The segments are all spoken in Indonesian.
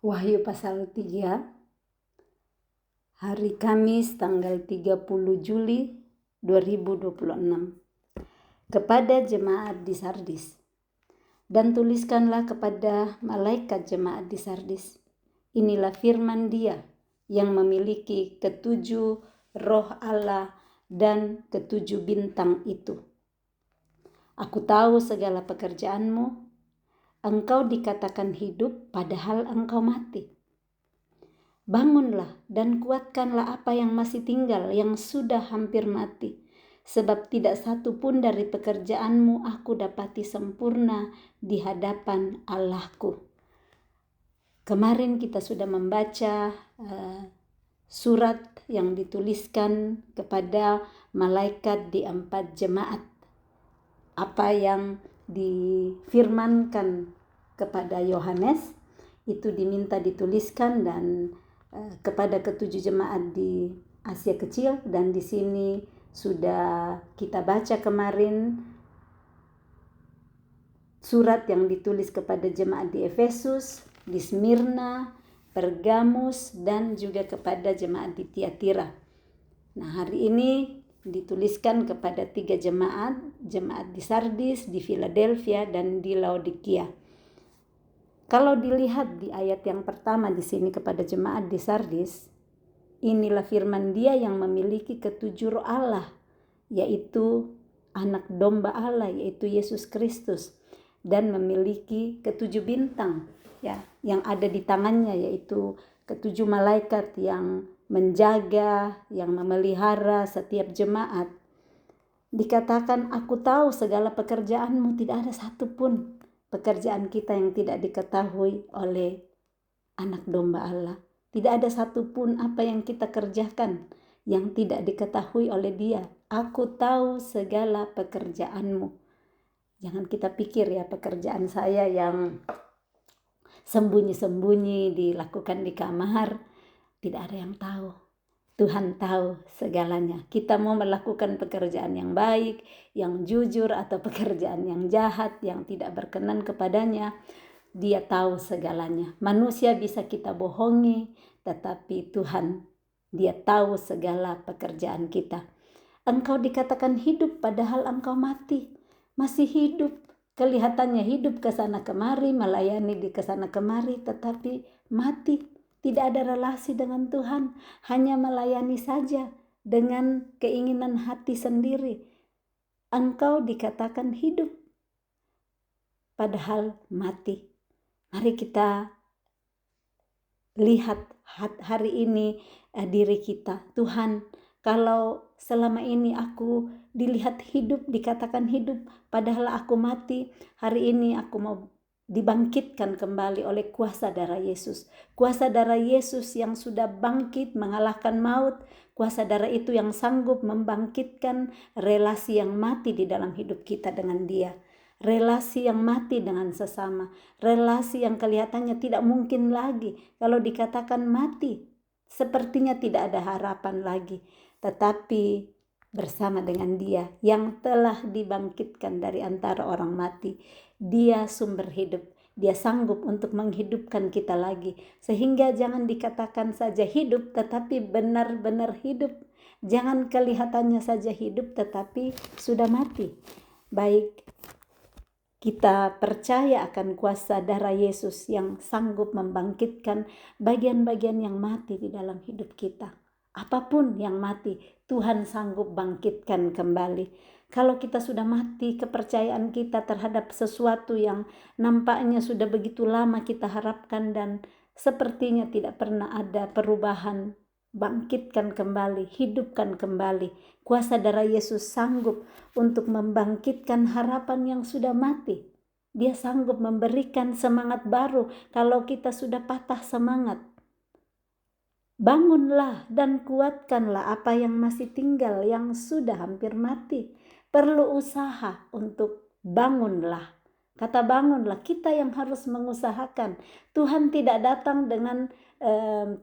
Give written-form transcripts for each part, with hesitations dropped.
Wahyu pasal 3, hari Kamis tanggal 30 Juli 2026. Kepada jemaat di Sardis. Dan tuliskanlah kepada malaikat jemaat di Sardis. Inilah firman Dia yang memiliki ketujuh roh Allah dan ketujuh bintang itu. Aku tahu segala pekerjaanmu. Engkau dikatakan hidup padahal engkau mati. Bangunlah dan kuatkanlah apa yang masih tinggal, yang sudah hampir mati. Sebab tidak satu pun dari pekerjaanmu aku dapati sempurna di hadapan Allahku. Kemarin kita sudah membaca surat yang dituliskan kepada malaikat di 4 jemaat. Apa yang difirmankan kepada Yohanes itu diminta dituliskan dan kepada ketujuh jemaat di Asia Kecil, dan di sini sudah kita baca kemarin surat yang ditulis kepada jemaat di Efesus, di Smyrna, Pergamus, dan juga kepada jemaat di Tiatira. Nah, hari ini dituliskan kepada 3 jemaat di Sardis, di Philadelphia, dan di Laodikia. Kalau dilihat di ayat yang pertama di sini kepada jemaat di Sardis, inilah firman Dia yang memiliki ketujuh roh Allah, yaitu anak domba Allah, yaitu Yesus Kristus, dan memiliki ketujuh bintang ya yang ada di tangannya, yaitu ketujuh malaikat yang menjaga, yang memelihara setiap jemaat. Dikatakan, aku tahu segala pekerjaanmu, tidak ada satupun pekerjaan kita yang tidak diketahui oleh anak domba Allah. Tidak ada satupun apa yang kita kerjakan yang tidak diketahui oleh Dia. Aku tahu segala pekerjaanmu. Jangan kita pikir ya pekerjaan saya yang sembunyi-sembunyi dilakukan di kamar. Tidak ada yang tahu. Tuhan tahu segalanya. Kita mau melakukan pekerjaan yang baik, yang jujur, atau pekerjaan yang jahat, yang tidak berkenan kepadanya, Dia tahu segalanya. Manusia bisa kita bohongi, tetapi Tuhan, Dia tahu segala pekerjaan kita. Engkau dikatakan hidup padahal engkau mati. Masih hidup, kelihatannya hidup ke sana kemari, melayani di ke sana kemari, tetapi mati. Tidak ada relasi dengan Tuhan, hanya melayani saja dengan keinginan hati sendiri. Engkau dikatakan hidup, padahal mati. Mari kita lihat hari ini diri kita. Tuhan, kalau selama ini aku dilihat hidup, dikatakan hidup, padahal aku mati, hari ini aku mau dibangkitkan kembali oleh kuasa darah Yesus. Kuasa darah Yesus yang sudah bangkit mengalahkan maut. Kuasa darah itu yang sanggup membangkitkan relasi yang mati di dalam hidup kita dengan Dia. Relasi yang mati dengan sesama. Relasi yang kelihatannya tidak mungkin lagi. Kalau dikatakan mati, sepertinya tidak ada harapan lagi. Tetapi bersama dengan Dia yang telah dibangkitkan dari antara orang mati, Dia sumber hidup. Dia sanggup untuk menghidupkan kita lagi. Sehingga jangan dikatakan saja hidup tetapi benar-benar hidup. Jangan kelihatannya saja hidup tetapi sudah mati. Baik, kita percaya akan kuasa darah Yesus yang sanggup membangkitkan bagian-bagian yang mati di dalam hidup kita. Apapun yang mati, Tuhan sanggup bangkitkan kembali. Kalau kita sudah mati, kepercayaan kita terhadap sesuatu yang nampaknya sudah begitu lama kita harapkan dan sepertinya tidak pernah ada perubahan, bangkitkan kembali, hidupkan kembali. Kuasa darah Yesus sanggup untuk membangkitkan harapan yang sudah mati. Dia sanggup memberikan semangat baru kalau kita sudah patah semangat. Bangunlah dan kuatkanlah apa yang masih tinggal, yang sudah hampir mati. Perlu usaha untuk bangunlah. Kata bangunlah, kita yang harus mengusahakan. Tuhan tidak datang dengan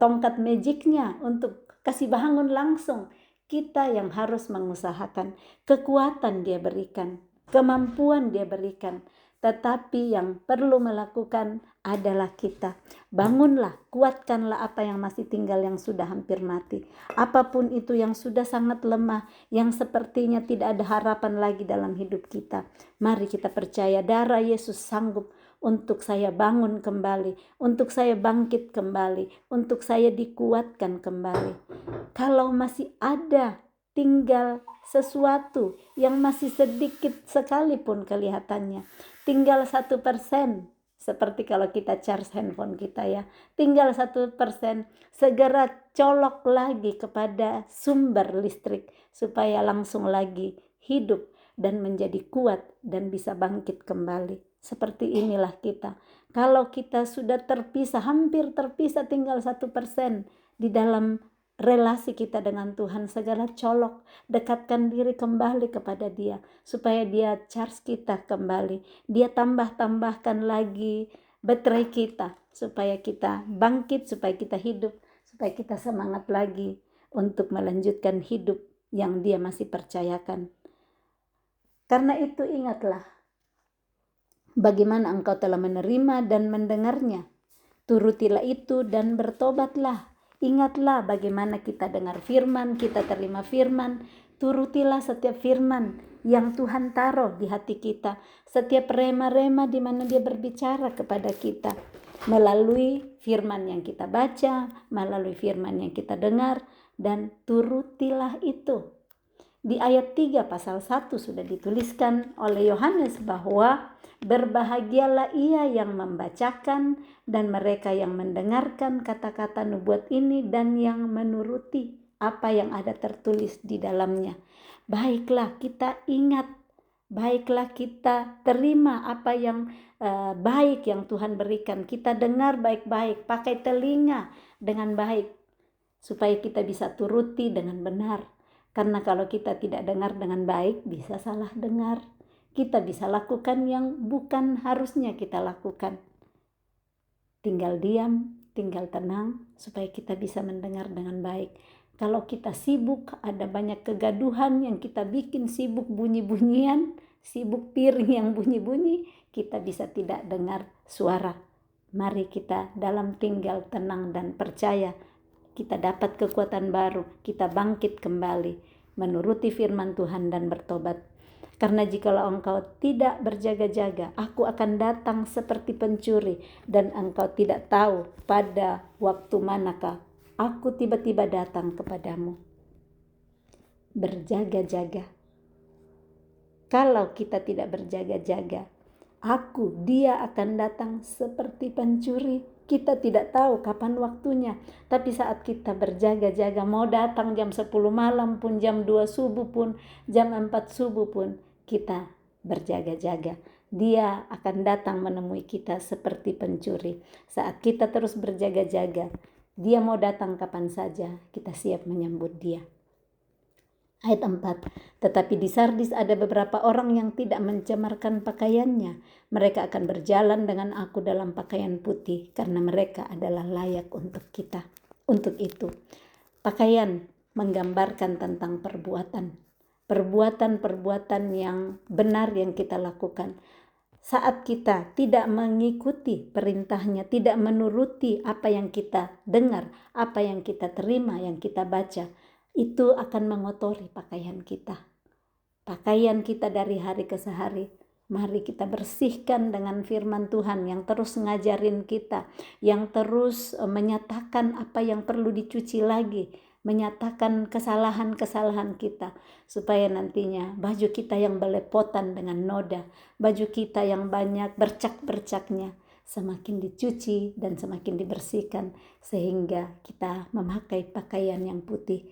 tongkat magicnya untuk kasih bangun langsung. Kita yang harus mengusahakan. Kekuatan Dia berikan, kemampuan Dia berikan. tetapi yang perlu melakukan adalah kita. Bangunlah, kuatkanlah apa yang masih tinggal, yang sudah hampir mati. Apapun itu yang sudah sangat lemah, yang sepertinya tidak ada harapan lagi dalam hidup kita. Mari kita percaya darah Yesus sanggup untuk saya bangun kembali, untuk saya bangkit kembali, untuk saya dikuatkan kembali. Kalau masih ada tinggal sesuatu yang masih sedikit sekalipun kelihatannya, tinggal 1%, seperti kalau kita charge handphone kita ya, tinggal 1%, segera colok lagi kepada sumber listrik supaya langsung lagi hidup dan menjadi kuat dan bisa bangkit kembali. Seperti inilah kita. Kalau kita sudah terpisah, hampir terpisah, tinggal 1% di dalam relasi kita dengan Tuhan, segala colok, dekatkan diri kembali kepada Dia supaya Dia charge kita kembali. Dia tambahkan lagi baterai kita supaya kita bangkit, supaya kita hidup, supaya kita semangat lagi untuk melanjutkan hidup yang Dia masih percayakan. Karena itu ingatlah bagaimana engkau telah menerima dan mendengarnya. Turutilah itu dan bertobatlah. Ingatlah bagaimana kita dengar firman, kita terima firman. Turutilah setiap firman yang Tuhan taruh di hati kita. Setiap rema-rema di mana Dia berbicara kepada kita. Melalui firman yang kita baca, melalui firman yang kita dengar, dan turutilah itu. Di ayat 3 pasal 1 sudah dituliskan oleh Yohanes bahwa berbahagialah ia yang membacakan dan mereka yang mendengarkan kata-kata nubuat ini dan yang menuruti apa yang ada tertulis di dalamnya. Baiklah kita ingat, baiklah kita terima apa yang baik yang Tuhan berikan. Kita dengar baik-baik, pakai telinga dengan baik supaya kita bisa turuti dengan benar. Karena kalau kita tidak dengar dengan baik, bisa salah dengar. Kita bisa lakukan yang bukan harusnya kita lakukan. Tinggal diam, tinggal tenang, supaya kita bisa mendengar dengan baik. Kalau kita sibuk, ada banyak kegaduhan yang kita bikin, sibuk bunyi-bunyian, sibuk piring yang bunyi-bunyi, kita bisa tidak dengar suara. Mari kita dalam tinggal tenang dan percaya, kita dapat kekuatan baru, kita bangkit kembali, menuruti firman Tuhan dan bertobat. Karena jikalau engkau tidak berjaga-jaga, aku akan datang seperti pencuri, dan engkau tidak tahu pada waktu manakah aku tiba-tiba datang kepadamu. Berjaga-jaga. Kalau kita tidak berjaga-jaga, Dia akan datang seperti pencuri. Kita tidak tahu kapan waktunya. Tapi saat kita berjaga-jaga, mau datang jam 10 malam pun, jam 2 subuh pun, jam 4 subuh pun, kita berjaga-jaga. Dia akan datang menemui kita seperti pencuri. Saat kita terus berjaga-jaga, Dia mau datang kapan saja, kita siap menyambut Dia. Ayat 4, tetapi di Sardis ada beberapa orang yang tidak mencemarkan pakaiannya. Mereka akan berjalan dengan aku dalam pakaian putih, karena mereka adalah layak untuk kita. Untuk itu, pakaian menggambarkan tentang perbuatan. Perbuatan-perbuatan yang benar yang kita lakukan. Saat kita tidak mengikuti perintahnya, tidak menuruti apa yang kita dengar, apa yang kita terima, yang kita baca, itu akan mengotori pakaian kita. Pakaian kita dari hari ke hari. Mari kita bersihkan dengan firman Tuhan yang terus ngajarin kita, yang terus menyatakan apa yang perlu dicuci lagi, menyatakan kesalahan-kesalahan kita, supaya nantinya baju kita yang belepotan dengan noda, baju kita yang banyak bercak-bercaknya, semakin dicuci dan semakin dibersihkan, sehingga kita memakai pakaian yang putih.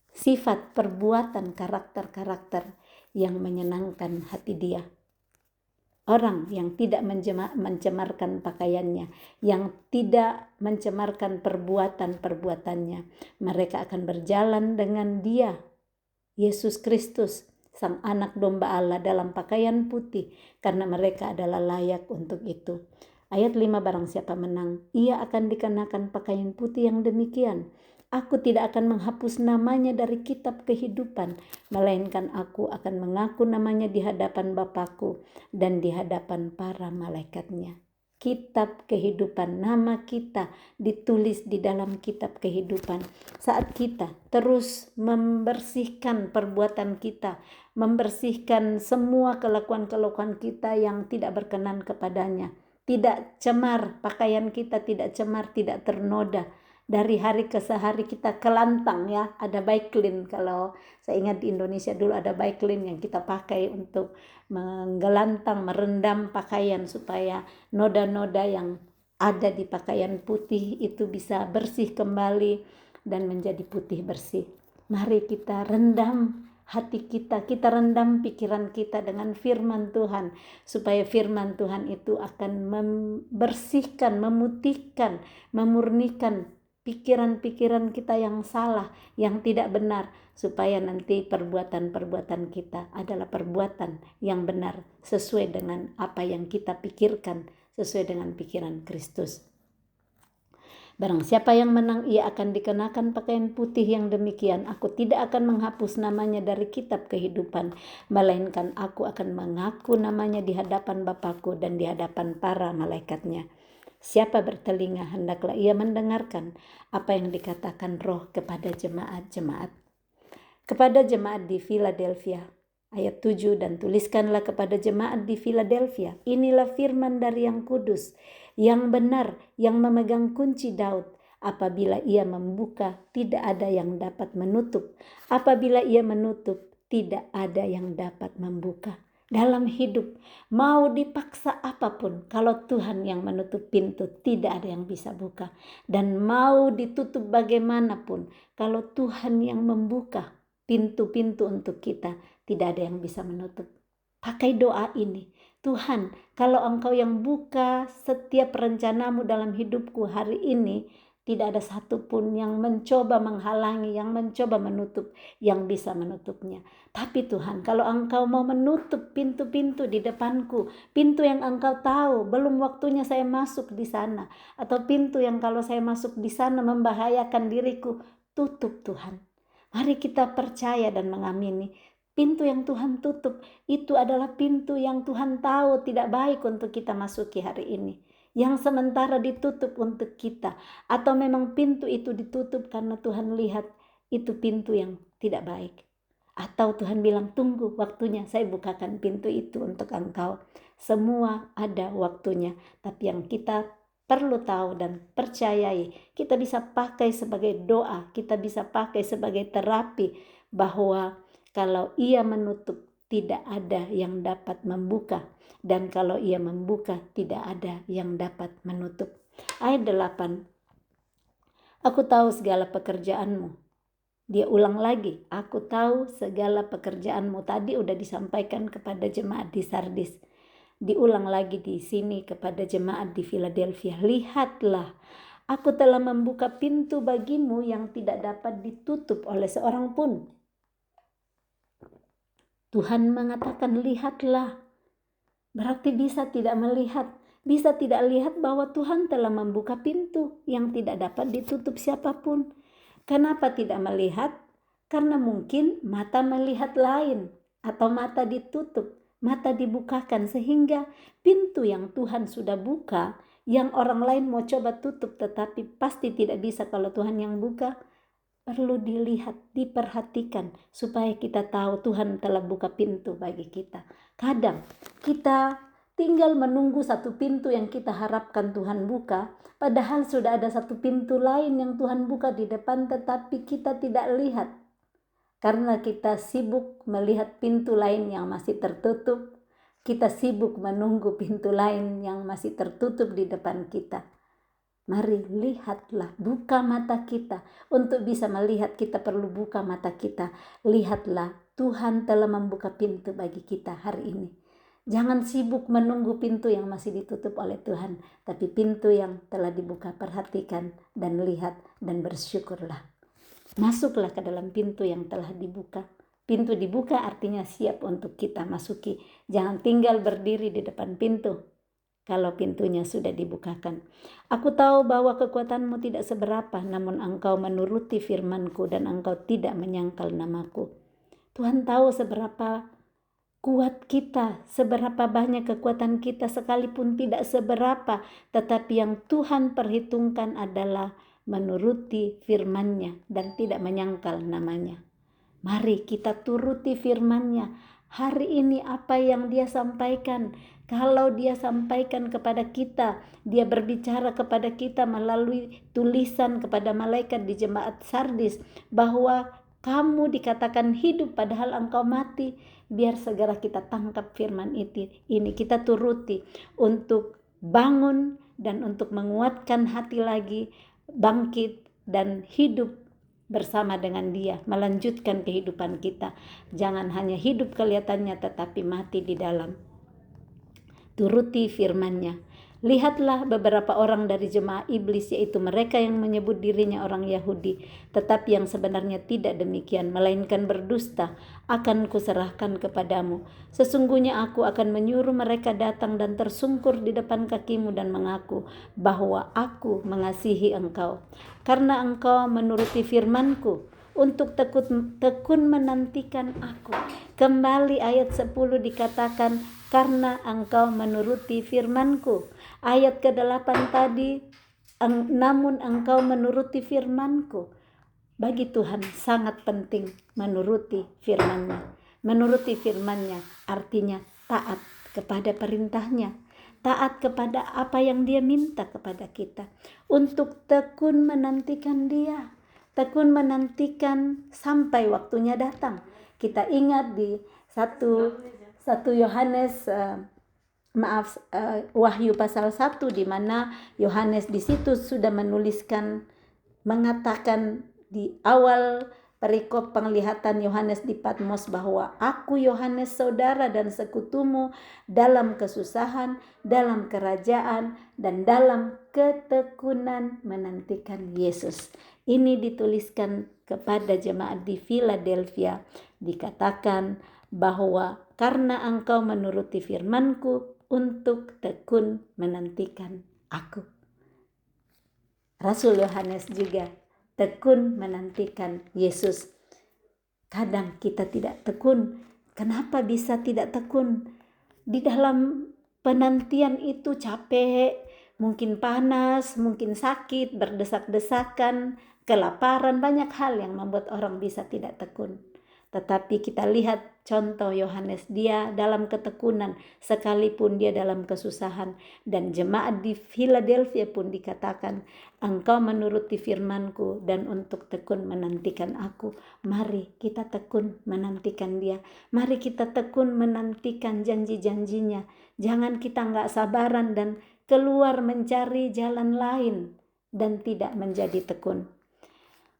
Sifat, perbuatan, karakter-karakter yang menyenangkan hati Dia. Orang yang tidak mencemarkan pakaiannya, yang tidak mencemarkan perbuatan-perbuatannya, mereka akan berjalan dengan Dia, Yesus Kristus, Sang Anak Domba Allah, dalam pakaian putih, karena mereka adalah layak untuk itu. Ayat 5, barang siapa menang, ia akan dikenakan pakaian putih yang demikian. Aku tidak akan menghapus namanya dari kitab kehidupan, melainkan aku akan mengaku namanya di hadapan Bapakku dan di hadapan para malaikatnya. Kitab kehidupan, nama kita ditulis di dalam kitab kehidupan. Saat kita terus membersihkan perbuatan kita, membersihkan semua kelakuan-kelakuan kita yang tidak berkenan kepadanya, tidak cemar, pakaian kita tidak cemar, tidak ternoda. Dari hari ke sehari kita kelantang ya, ada baiklin. Kalau saya ingat di Indonesia dulu ada baiklin yang kita pakai untuk menggelantang, merendam pakaian supaya noda-noda yang ada di pakaian putih itu bisa bersih kembali dan menjadi putih bersih. Mari kita rendam hati kita rendam pikiran kita dengan firman Tuhan, supaya firman Tuhan itu akan membersihkan, memutihkan, memurnikan pikiran-pikiran kita yang salah, yang tidak benar, supaya nanti perbuatan-perbuatan kita adalah perbuatan yang benar, sesuai dengan apa yang kita pikirkan, sesuai dengan pikiran Kristus. Barang siapa yang menang, ia akan dikenakan pakaian putih yang demikian. Aku tidak akan menghapus namanya dari kitab kehidupan, melainkan aku akan mengaku namanya di hadapan Bapakku dan di hadapan para malaikatnya. Siapa bertelinga, hendaklah ia mendengarkan apa yang dikatakan Roh kepada jemaat-jemaat. Kepada jemaat di Philadelphia, ayat 7, dan tuliskanlah kepada jemaat di Philadelphia, inilah firman dari yang kudus, yang benar, yang memegang kunci Daud. Apabila ia membuka, tidak ada yang dapat menutup. Apabila ia menutup, tidak ada yang dapat membuka. Dalam hidup, mau dipaksa apapun, kalau Tuhan yang menutup pintu, tidak ada yang bisa buka. Dan mau ditutup bagaimanapun, kalau Tuhan yang membuka pintu-pintu untuk kita, tidak ada yang bisa menutup. Pakai doa ini. Tuhan, kalau Engkau yang buka setiap rencanamu dalam hidupku hari ini, tidak ada satupun yang mencoba menghalangi, yang mencoba menutup, yang bisa menutupnya. Tapi Tuhan, kalau Engkau mau menutup pintu-pintu di depanku, pintu yang Engkau tahu belum waktunya saya masuk di sana, atau pintu yang kalau saya masuk di sana membahayakan diriku, tutup Tuhan. Mari kita percaya dan mengamini. Pintu yang Tuhan tutup itu adalah pintu yang Tuhan tahu tidak baik untuk kita masuki hari ini, yang sementara ditutup untuk kita. Atau memang pintu itu ditutup karena Tuhan lihat itu pintu yang tidak baik. Atau Tuhan bilang, tunggu waktunya, saya bukakan pintu itu untuk engkau. Semua ada waktunya, tapi yang kita perlu tahu dan percayai, kita bisa pakai sebagai doa, kita bisa pakai sebagai terapi, bahwa kalau ia menutup, tidak ada yang dapat membuka. Dan kalau ia membuka, tidak ada yang dapat menutup. Ayat 8, aku tahu segala pekerjaanmu. Dia ulang lagi, aku tahu segala pekerjaanmu. Tadi udah disampaikan kepada jemaat di Sardis. Diulang lagi di sini kepada jemaat di Philadelphia. Lihatlah, aku telah membuka pintu bagimu yang tidak dapat ditutup oleh seorang pun. Tuhan mengatakan lihatlah. Berarti bisa tidak melihat, bisa tidak lihat bahwa Tuhan telah membuka pintu yang tidak dapat ditutup siapapun. Kenapa tidak melihat? Karena mungkin mata melihat lain, atau mata ditutup, mata dibukakan, sehingga pintu yang Tuhan sudah buka, yang orang lain mau coba tutup tetapi pasti tidak bisa kalau Tuhan yang buka, perlu dilihat, diperhatikan, supaya kita tahu Tuhan telah buka pintu bagi kita. Kadang kita tinggal menunggu satu pintu yang kita harapkan Tuhan buka, padahal sudah ada satu pintu lain yang Tuhan buka di depan, tetapi kita tidak lihat. Karena kita sibuk melihat pintu lain yang masih tertutup, kita sibuk menunggu pintu lain yang masih tertutup di depan kita. Mari lihatlah, buka mata kita. Untuk bisa melihat, kita perlu buka mata kita. Lihatlah, Tuhan telah membuka pintu bagi kita hari ini. Jangan sibuk menunggu pintu yang masih ditutup oleh Tuhan, tapi pintu yang telah dibuka, perhatikan dan lihat dan bersyukurlah. Masuklah ke dalam pintu yang telah dibuka. Pintu dibuka artinya siap untuk kita masuki. Jangan tinggal berdiri di depan pintu. kalau pintunya sudah dibukakan. Aku tahu bahwa kekuatanmu tidak seberapa, namun engkau menuruti firman-Ku dan engkau tidak menyangkal nama-Ku. Tuhan tahu seberapa kuat kita, seberapa banyak kekuatan kita, sekalipun tidak seberapa, tetapi yang Tuhan perhitungkan adalah menuruti firman-Nya dan tidak menyangkal namanya. Mari kita turuti firman-Nya. Hari ini apa yang Dia sampaikan, kalau Dia sampaikan kepada kita, Dia berbicara kepada kita melalui tulisan kepada malaikat di jemaat Sardis bahwa kamu dikatakan hidup padahal engkau mati. Biar segera kita tangkap firman ini, kita turuti untuk bangun dan untuk menguatkan hati lagi, bangkit dan hidup bersama dengan Dia, melanjutkan kehidupan kita. Jangan hanya hidup kelihatannya tetapi mati di dalam. Turuti firman-Nya. Lihatlah beberapa orang dari jemaah iblis, yaitu mereka yang menyebut dirinya orang Yahudi, tetapi yang sebenarnya tidak demikian, melainkan berdusta, akan kuserahkan kepadamu. Sesungguhnya aku akan menyuruh mereka datang dan tersungkur di depan kakimu dan mengaku bahwa aku mengasihi engkau. Karena engkau menuruti firman-Ku untuk tekun menantikan aku. Kembali ayat 10 dikatakan, karena engkau menuruti firman-Ku. Ayat ke-8 tadi, namun engkau menuruti firman-Ku. Bagi Tuhan sangat penting menuruti firman-Nya. Menuruti firman-Nya artinya taat kepada perintah-Nya, taat kepada apa yang Dia minta kepada kita, untuk tekun menantikan Dia, tekun menantikan sampai waktunya datang. Kita ingat di satu Yohanes Wahyu pasal 1, di mana Yohanes di situ sudah menuliskan, mengatakan di awal perikop penglihatan Yohanes di Patmos bahwa aku Yohanes saudara dan sekutumu dalam kesusahan, dalam kerajaan, dan dalam ketekunan menantikan Yesus. Ini dituliskan kepada jemaat di Philadelphia. Dikatakan bahwa karena engkau menuruti firman-Ku untuk tekun menantikan aku. Rasul Yohanes juga tekun menantikan Yesus. Kadang kita tidak tekun. Kenapa bisa tidak tekun? Di dalam penantian itu capek, mungkin panas, mungkin sakit, berdesak-desakan, kelaparan, banyak hal yang membuat orang bisa tidak tekun. Tetapi kita lihat contoh Yohanes, dia dalam ketekunan sekalipun dia dalam kesusahan. Dan jemaat di Philadelphia pun dikatakan, engkau menuruti firman-Ku dan untuk tekun menantikan aku. Mari kita tekun menantikan Dia. Mari kita tekun menantikan janji-janjinya. Jangan kita nggak sabaran dan keluar mencari jalan lain dan tidak menjadi tekun.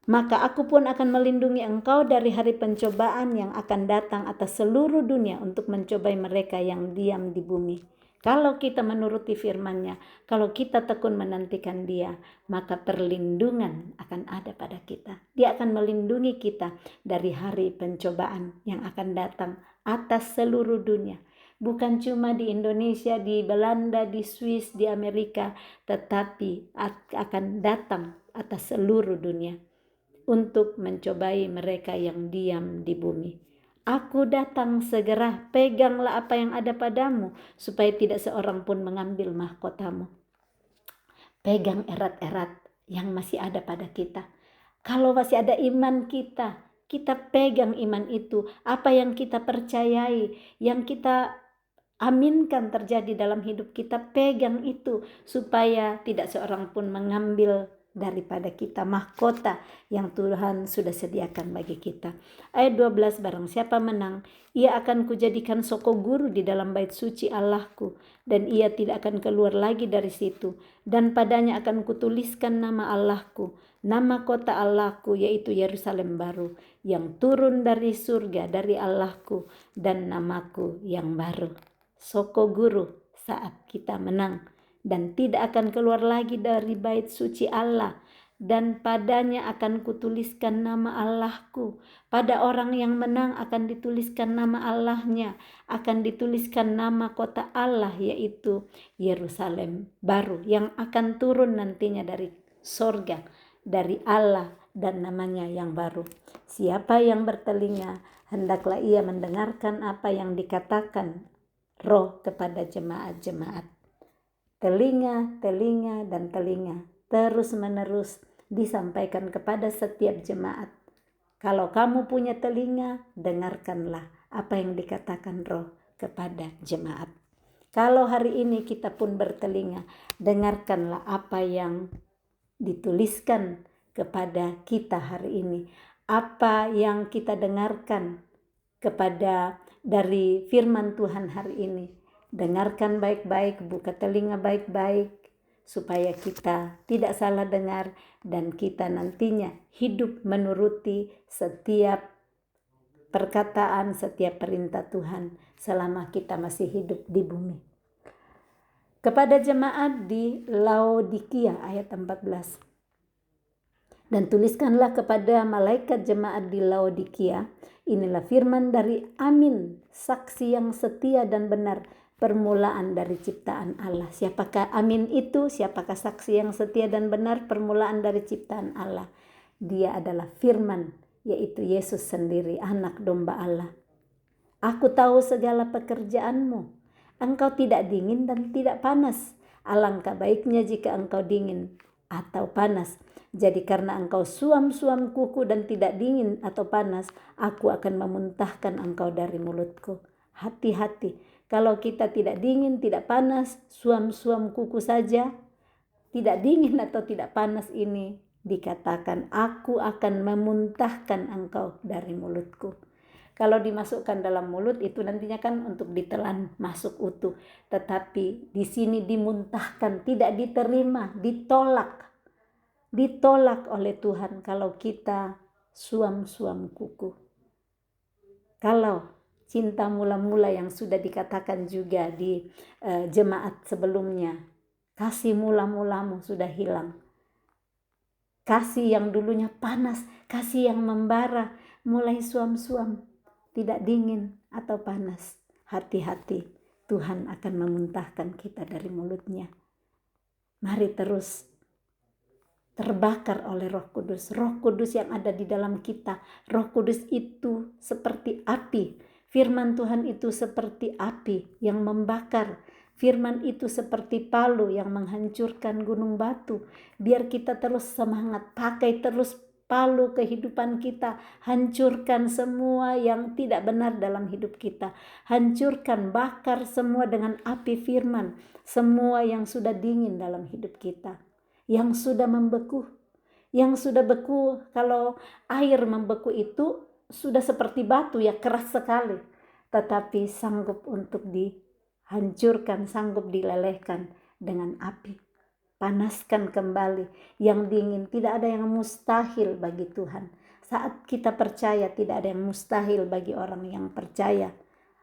Maka aku pun akan melindungi engkau dari hari pencobaan yang akan datang atas seluruh dunia untuk mencobai mereka yang diam di bumi. Kalau kita menuruti firman-Nya, kalau kita tekun menantikan Dia, maka perlindungan akan ada pada kita. Dia akan melindungi kita dari hari pencobaan yang akan datang atas seluruh dunia. Bukan cuma di Indonesia, di Belanda, di Swiss, di Amerika, tetapi akan datang atas seluruh dunia untuk mencobai mereka yang diam di bumi. Aku datang segera, peganglah apa yang ada padamu, supaya tidak seorang pun mengambil mahkotamu. Pegang erat-erat yang masih ada pada kita. Kalau masih ada iman kita pegang iman itu. Apa yang kita percayai, yang kita aminkan terjadi dalam hidup kita, pegang itu, supaya tidak seorang pun mengambil daripada kita mahkota yang Tuhan sudah sediakan bagi kita. Ayat 12, barang siapa menang, ia akan kujadikan soko guru di dalam bait suci Allahku, dan ia tidak akan keluar lagi dari situ, dan padanya akan kutuliskan nama Allahku, nama kota Allahku, yaitu Yerusalem baru, yang turun dari surga, dari Allahku, dan namaku yang baru. Soko guru saat kita menang, dan tidak akan keluar lagi dari bait suci Allah, dan padanya akan kutuliskan nama Allahku. Pada orang yang menang akan dituliskan nama Allahnya, akan dituliskan nama kota Allah, yaitu Yerusalem baru yang akan turun nantinya dari sorga, dari Allah, dan namanya yang baru. Siapa yang bertelinga, hendaklah ia mendengarkan apa yang dikatakan Roh kepada jemaat-jemaat. Telinga, telinga, dan telinga terus-menerus disampaikan kepada setiap jemaat. Kalau kamu punya telinga, dengarkanlah apa yang dikatakan Roh kepada jemaat. Kalau hari ini kita pun bertelinga, dengarkanlah apa yang dituliskan kepada kita hari ini. Apa yang kita dengarkan kepada dari firman Tuhan hari ini. Dengarkan baik-baik, buka telinga baik-baik, supaya kita tidak salah dengar dan kita nantinya hidup menuruti setiap perkataan, setiap perintah Tuhan selama kita masih hidup di bumi. Kepada jemaat di Laodikia ayat 14. Dan tuliskanlah kepada malaikat jemaat di Laodikia, inilah firman dari Amin, saksi yang setia dan benar, permulaan dari ciptaan Allah. Siapakah Amin itu? Siapakah saksi yang setia dan benar, permulaan dari ciptaan Allah? Dia adalah firman, yaitu Yesus sendiri, anak domba Allah. Aku tahu segala pekerjaanmu. Engkau tidak dingin dan tidak panas. Alangkah baiknya jika engkau dingin atau panas. Jadi karena engkau suam-suam kuku dan tidak dingin atau panas, aku akan memuntahkan engkau dari mulutku. Hati-hati, kalau kita tidak dingin, tidak panas, suam-suam kuku saja, tidak dingin atau tidak panas ini, dikatakan aku akan memuntahkan engkau dari mulutku. Kalau dimasukkan dalam mulut itu nantinya kan untuk ditelan masuk utuh. Tetapi di sini dimuntahkan, tidak diterima, ditolak. Ditolak oleh Tuhan kalau kita suam-suam kuku. Kalau cinta mula-mula yang sudah dikatakan juga di jemaat sebelumnya, kasih mula-mulamu sudah hilang. Kasih yang dulunya panas, kasih yang membara, mulai suam-suam, tidak dingin atau panas. Hati-hati, Tuhan akan memuntahkan kita dari mulutnya. Mari terus terbakar oleh Roh Kudus. Roh Kudus yang ada di dalam kita. Roh Kudus itu seperti api. Firman Tuhan itu seperti api yang membakar. Firman itu seperti palu yang menghancurkan gunung batu. Biar kita terus semangat, pakai terus palu kehidupan kita. Hancurkan semua yang tidak benar dalam hidup kita. Hancurkan, bakar semua dengan api firman. Semua yang sudah dingin dalam hidup kita. Yang sudah membeku, yang sudah beku, kalau air membeku itu sudah seperti batu ya, keras sekali, tetapi sanggup untuk dihancurkan, sanggup dilelehkan dengan api. Panaskan kembali yang dingin. Tidak ada yang mustahil bagi Tuhan. Saat kita percaya, tidak ada yang mustahil bagi orang yang percaya.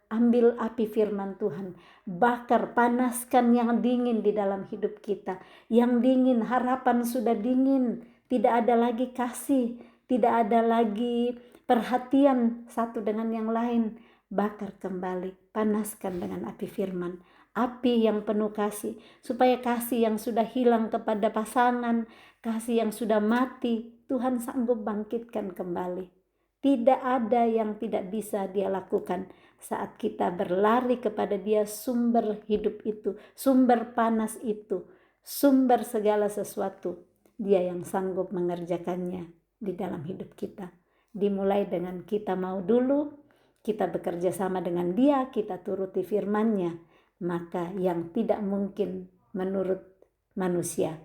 Ambil api firman Tuhan, bakar, panaskan yang dingin di dalam hidup kita. Yang dingin, harapan sudah dingin, tidak ada lagi kasih, tidak ada lagi perhatian satu dengan yang lain. Bakar kembali, panaskan dengan api firman, api yang penuh kasih, supaya kasih yang sudah hilang kepada pasangan, kasih yang sudah mati, Tuhan sanggup bangkitkan kembali. Tidak ada yang tidak bisa Dia lakukan saat kita berlari kepada Dia, sumber hidup itu, sumber panas itu, sumber segala sesuatu. Dia yang sanggup mengerjakannya di dalam hidup kita. Dimulai dengan kita mau dulu, kita bekerja sama dengan Dia, kita turuti firman-Nya, maka yang tidak mungkin menurut manusia,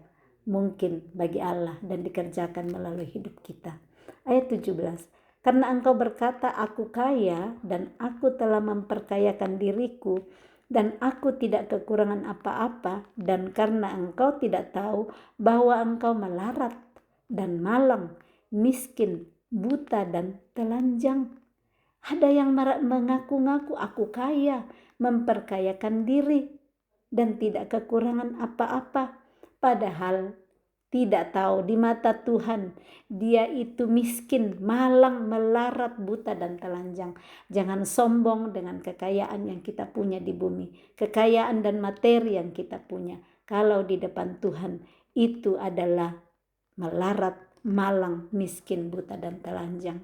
mungkin bagi Allah dan dikerjakan melalui hidup kita. Ayat 17. Karena engkau berkata, aku kaya dan aku telah memperkayakan diriku dan aku tidak kekurangan apa-apa, dan karena engkau tidak tahu bahwa engkau melarat dan malang, miskin, buta dan telanjang. Ada yang mengaku-ngaku aku kaya, memperkayakan diri dan tidak kekurangan apa-apa, padahal tidak tahu di mata Tuhan dia itu miskin, malang, melarat, buta, dan telanjang. Jangan sombong dengan kekayaan yang kita punya di bumi, kekayaan dan materi yang kita punya. Kalau di depan Tuhan itu adalah melarat, malang, miskin, buta, dan telanjang.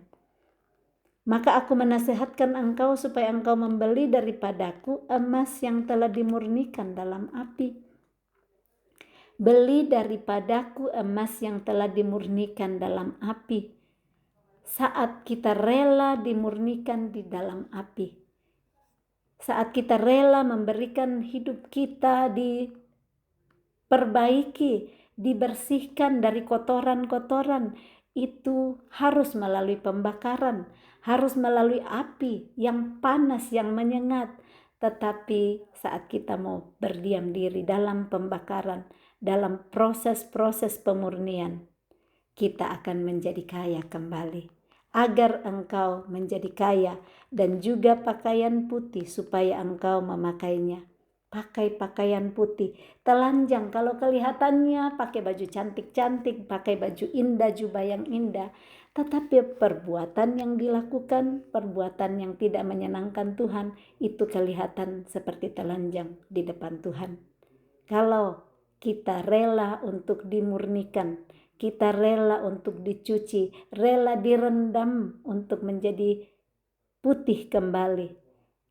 Maka aku menasihatkan engkau supaya engkau membeli daripadaku emas yang telah dimurnikan dalam api. Beli daripadaku emas yang telah dimurnikan dalam api. Saat kita rela dimurnikan di dalam api, saat kita rela memberikan hidup kita diperbaiki, dibersihkan dari kotoran-kotoran, itu harus melalui pembakaran, harus melalui api yang panas, yang menyengat. Tetapi saat kita mau berdiam diri dalam pembakaran, dalam proses-proses pemurnian, kita akan menjadi kaya kembali. Agar engkau menjadi kaya dan juga pakaian putih supaya engkau memakainya. Pakai pakaian putih, telanjang kalau kelihatannya pakai baju cantik-cantik, pakai baju indah, jubah yang indah. Tetapi perbuatan yang dilakukan, perbuatan yang tidak menyenangkan Tuhan, itu kelihatan seperti telanjang di depan Tuhan. Kalau kita rela untuk dimurnikan, kita rela untuk dicuci, rela direndam untuk menjadi putih kembali,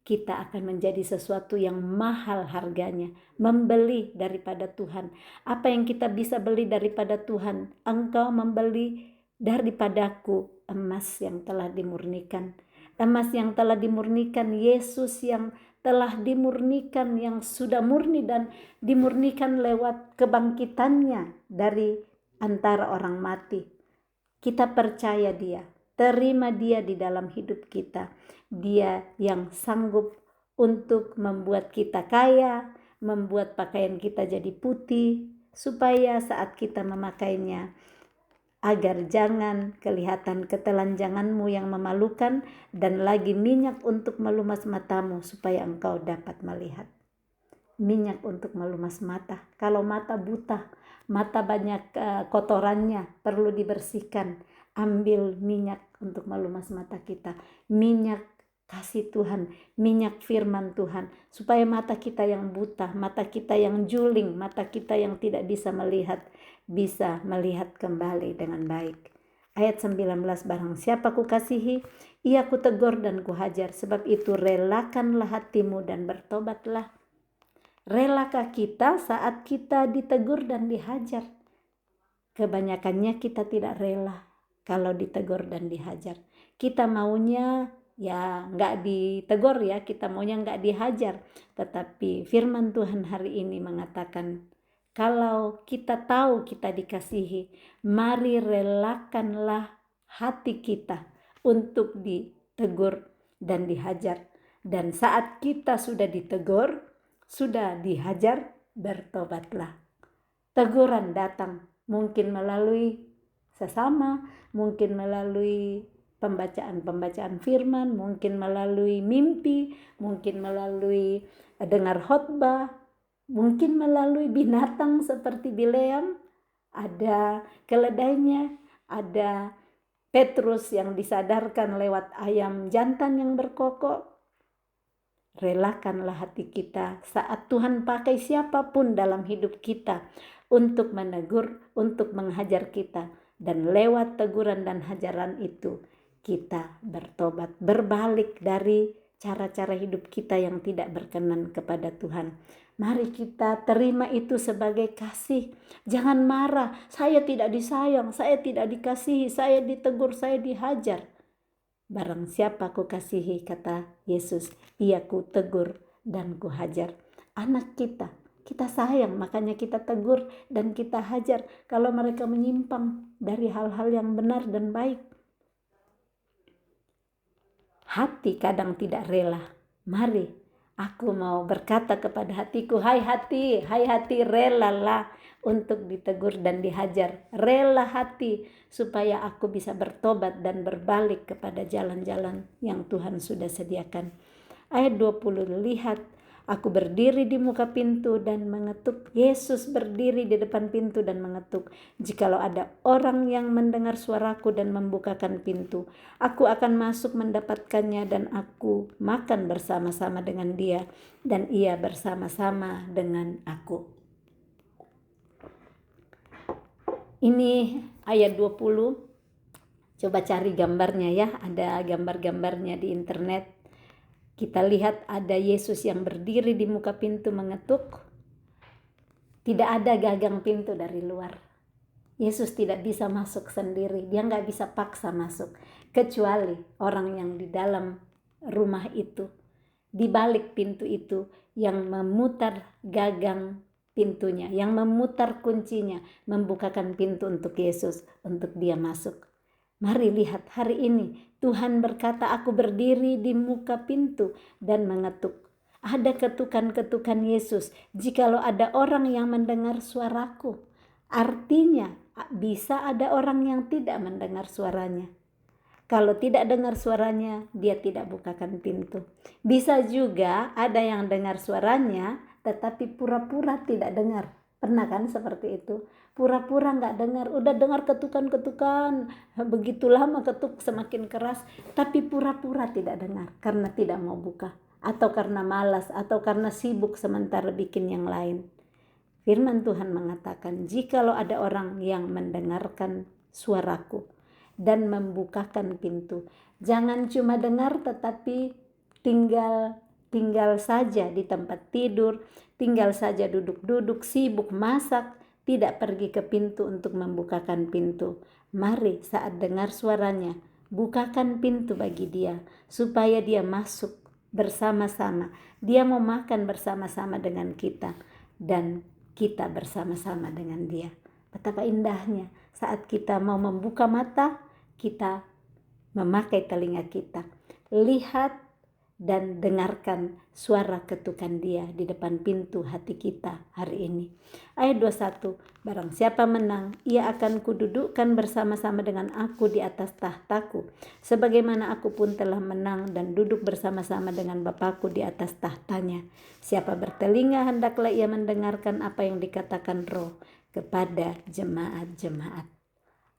kita akan menjadi sesuatu yang mahal harganya, membeli daripada Tuhan. Apa yang kita bisa beli daripada Tuhan? Engkau membeli daripadaku emas yang telah dimurnikan. Emas yang telah dimurnikan, Yesus yang telah dimurnikan, yang sudah murni dan dimurnikan lewat kebangkitannya dari antara orang mati. Kita percaya dia, terima dia di dalam hidup kita. Dia yang sanggup untuk membuat kita kaya, membuat pakaian kita jadi putih, supaya saat kita memakainya, agar jangan kelihatan ketelanjanganmu yang memalukan, dan lagi minyak untuk melumas matamu supaya engkau dapat melihat. Minyak untuk melumas mata. Kalau mata buta, mata banyak kotorannya, perlu dibersihkan. Ambil minyak untuk melumas mata kita. Minyak kasih Tuhan, minyak firman Tuhan, supaya mata kita yang buta, mata kita yang juling, mata kita yang tidak bisa melihat kembali dengan baik. Ayat 19, barang siapa kukasihi, ia kutegur dan kuhajar. Sebab itu relakanlah hatimu dan bertobatlah. Relakah kita saat kita ditegur dan dihajar? Kebanyakannya kita tidak rela kalau ditegur dan dihajar. Kita maunya ya nggak ditegur ya, kita maunya nggak dihajar. Tetapi firman Tuhan hari ini mengatakan, kalau kita tahu kita dikasihi, mari relakanlah hati kita untuk ditegur dan dihajar. Dan saat kita sudah ditegur, sudah dihajar, bertobatlah. Teguran datang mungkin melalui sesama, mungkin melalui pembacaan firman, mungkin melalui mimpi, mungkin melalui dengar khotbah, mungkin melalui binatang seperti Bileam, ada keledainya, ada Petrus yang disadarkan lewat ayam jantan yang berkokok. Relakanlah hati kita saat Tuhan pakai siapapun dalam hidup kita untuk menegur, untuk menghajar kita. Dan lewat teguran dan hajaran itu kita bertobat, berbalik dari cara-cara hidup kita yang tidak berkenan kepada Tuhan. Mari kita terima itu sebagai kasih. Jangan marah, saya tidak disayang, saya tidak dikasihi, saya ditegur, saya dihajar. Barang siapa kukasihi, kata Yesus, ia kutegur dan kuhajar. Anak kita sayang, makanya kita tegur dan kita hajar kalau mereka menyimpang dari hal-hal yang benar dan baik. Hati kadang tidak rela. Mari aku mau berkata kepada hatiku, hai hati, relalah untuk ditegur dan dihajar. Rela hati supaya aku bisa bertobat dan berbalik kepada jalan-jalan yang Tuhan sudah sediakan. Ayat 20, lihat, Aku berdiri di muka pintu dan mengetuk. Yesus berdiri di depan pintu dan mengetuk. Jikalau ada orang yang mendengar suaraku dan membukakan pintu, aku akan masuk mendapatkannya dan aku makan bersama-sama dengan dia dan ia bersama-sama dengan aku. Ini ayat 20. Coba cari gambarnya ya, ada gambar-gambarnya di internet. Kita lihat ada Yesus yang berdiri di muka pintu mengetuk. Tidak ada gagang pintu dari luar. Yesus tidak bisa masuk sendiri, dia nggak bisa paksa masuk. Kecuali orang yang di dalam rumah itu, di balik pintu itu, yang memutar gagang pintunya, yang memutar kuncinya, membukakan pintu untuk Yesus, untuk dia masuk. Mari lihat hari ini Tuhan berkata, aku berdiri di muka pintu dan mengetuk. Ada ketukan-ketukan Yesus. Jikalau ada orang yang mendengar suaraku, artinya bisa ada orang yang tidak mendengar suaranya. Kalau tidak dengar suaranya, dia tidak bukakan pintu. Bisa juga ada yang dengar suaranya, tetapi pura-pura tidak dengar. Pernah kan seperti itu? Pura-pura nggak dengar, udah dengar ketukan-ketukan, begitu lama ketuk semakin keras, tapi pura-pura tidak dengar karena tidak mau buka, atau karena malas, atau karena sibuk sementara bikin yang lain. Firman Tuhan mengatakan, jikalau ada orang yang mendengarkan suaraku dan membukakan pintu, jangan cuma dengar tetapi tinggal saja di tempat tidur, tinggal saja duduk-duduk, sibuk masak, tidak pergi ke pintu untuk membukakan pintu. Mari saat dengar suaranya, bukakan pintu bagi dia, supaya dia masuk bersama-sama. Dia mau makan bersama-sama dengan kita, dan kita bersama-sama dengan dia. Betapa indahnya saat kita mau membuka mata, kita memakai telinga kita. Lihat dan dengarkan suara ketukan dia di depan pintu hati kita hari ini. Ayat 21, barang siapa menang, ia akan kududukkan bersama-sama dengan aku di atas tahtaku, sebagaimana aku pun telah menang dan duduk bersama-sama dengan Bapakku di atas tahtanya. Siapa bertelinga, hendaklah ia mendengarkan apa yang dikatakan Roh kepada jemaat-jemaat.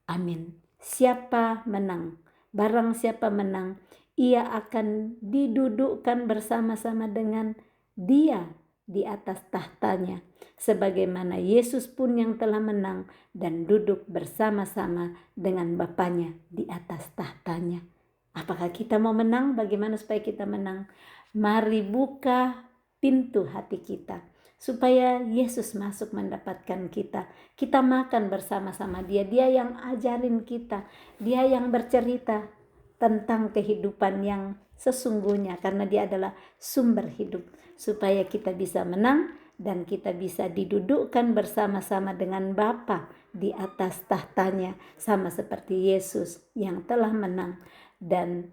Amin. Siapa menang? Barang siapa menang, ia akan didudukkan bersama-sama dengan dia di atas tahtanya, sebagaimana Yesus pun yang telah menang dan duduk bersama-sama dengan Bapanya di atas tahtanya. Apakah kita mau menang? Bagaimana supaya kita menang? Mari buka pintu hati kita, supaya Yesus masuk mendapatkan kita. Kita makan bersama-sama dia. Dia yang ajarin kita, dia yang bercerita tentang kehidupan yang sesungguhnya, karena dia adalah sumber hidup, supaya kita bisa menang dan kita bisa didudukkan bersama-sama dengan Bapa di atas tahtanya, sama seperti Yesus yang telah menang dan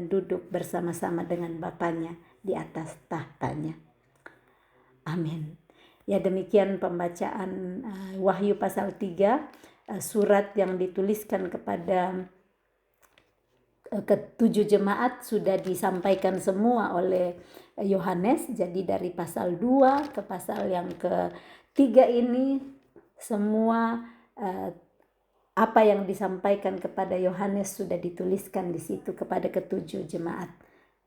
duduk bersama-sama dengan Bapanya di atas tahtanya. Amin. Ya, demikian pembacaan Wahyu pasal 3, surat yang dituliskan kepada ketujuh jemaat sudah disampaikan semua oleh Yohanes. Jadi dari pasal 2 ke pasal yang ke-3 ini semua apa yang disampaikan kepada Yohanes sudah dituliskan di situ kepada ketujuh jemaat.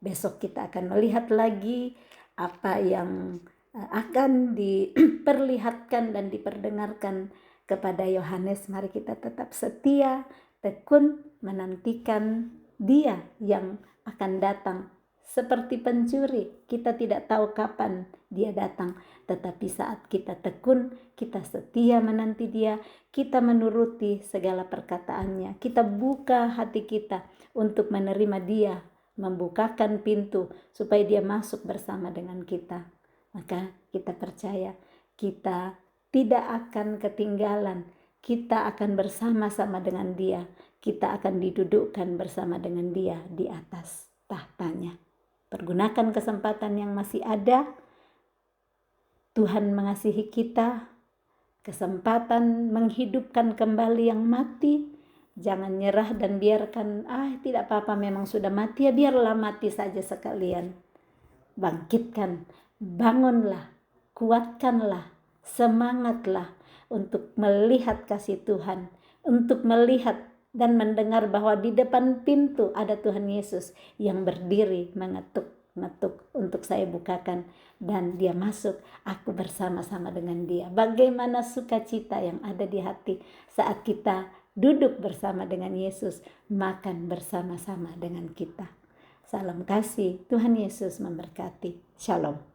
Besok kita akan melihat lagi apa yang akan diperlihatkan dan diperdengarkan kepada Yohanes. Mari kita tetap setia, tekun menantikan dia yang akan datang. Seperti pencuri, kita tidak tahu kapan dia datang, tetapi saat kita tekun, kita setia menanti dia, kita menuruti segala perkataannya, kita buka hati kita untuk menerima dia, membukakan pintu supaya dia masuk bersama dengan kita. Maka kita percaya kita tidak akan ketinggalan, kita akan bersama-sama dengan dia, kita akan didudukkan bersama dengan dia di atas tahtanya. Pergunakan kesempatan yang masih ada. Tuhan mengasihi kita, kesempatan menghidupkan kembali yang mati. Jangan nyerah dan biarkan, tidak apa-apa memang sudah mati, ya biarlah mati saja sekalian. bangkitkan, bangunlah, kuatkanlah, semangatlah untuk melihat kasih Tuhan, untuk melihat dan mendengar bahwa di depan pintu ada Tuhan Yesus yang berdiri mengetuk untuk saya bukakan, dan dia masuk, aku bersama-sama dengan dia. Bagaimana sukacita yang ada di hati saat kita duduk bersama dengan Yesus, makan bersama-sama dengan kita. Salam kasih, Tuhan Yesus memberkati. Shalom.